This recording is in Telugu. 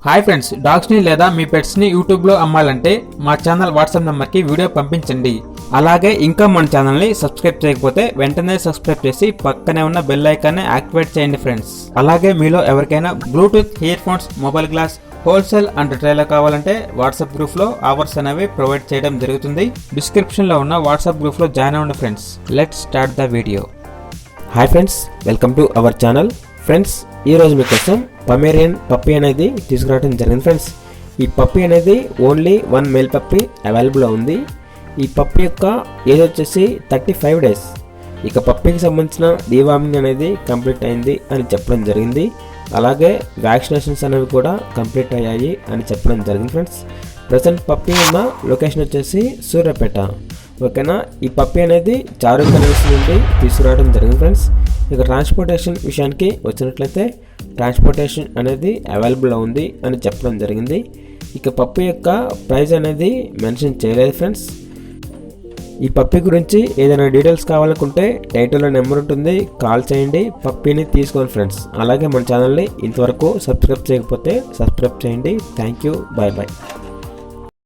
హాయ్ ఫ్రెండ్స్, డాగ్స్ని లేదా మీ పెట్స్ని యూట్యూబ్లో అమ్మాలంటే మా ఛానల్ వాట్సాప్ నెంబర్కి వీడియో పంపించండి. అలాగే ఇంకా మన ఛానల్ని సబ్స్క్రైబ్ చేయకపోతే వెంటనే సబ్స్క్రైబ్ చేసి పక్కనే ఉన్న బెల్ ఐకాన్ని యాక్టివేట్ చేయండి ఫ్రెండ్స్. అలాగే మీలో ఎవరికైనా Bluetooth ear phones, mobile glass, wholesale and retail కావాలంటే వాట్సాప్ గ్రూప్లో ఆఫర్స్ అనేవి ప్రొవైడ్ చేయడం జరుగుతుంది. డిస్క్రిప్షన్లో ఉన్న వాట్సాప్ గ్రూప్లో జాయిన్ అవ్వండి friends. Let's start the video. Hi friends, welcome to our channel. Friends, ఈరోజు మీకోసం పమేరియన్ పప్పీ అనేది తీసుకురావడం జరిగింది ఫ్రెండ్స్. ఈ పప్పీ అనేది ఓన్లీ 1 మేల్ పప్పీ అవైలబుల్ ఉంది. ఈ పప్పీ యొక్క ఏజ్ వచ్చేసి 35 డేస్. ఇక పప్పీకి సంబంధించిన డీవార్మింగ్ అనేది కంప్లీట్ అయింది అని చెప్పడం జరిగింది. అలాగే వ్యాక్సినేషన్స్ అనేవి కూడా కంప్లీట్ అయ్యాయి అని చెప్పడం జరిగింది ఫ్రెండ్స్. ప్రజెంట్ పప్పీ ఉన్న లొకేషన్ వచ్చేసి సూర్యాపేట. ఓకేనా, ఈ పప్పీ అనేది చారు కనీస్ నుండి తీసుకురావడం జరిగింది ఫ్రెండ్స్. ఇక ట్రాన్స్పోర్టేషన్ విషయానికి వచ్చినట్లయితే ట్రాన్స్పోర్టేషన్ అనేది అవైలబుల్ ఉంది అని చెప్పడం జరిగింది. ఇక పప్పీ యొక్క ప్రైస్ అనేది మెన్షన్ చేయలేదు ఫ్రెండ్స్. ఈ పప్పీ గురించి ఏదైనా డీటెయిల్స్ కావాలనుకుంటే టైటిల్లో నెంబర్ ఉంటుంది, కాల్ చేయండి, పప్పీని తీసుకోండి ఫ్రెండ్స్. అలాగే మన ఛానల్ని ఇంతవరకు సబ్స్క్రైబ్ చేయకపోతే సబ్స్క్రైబ్ చేయండి. Thank you, bye bye.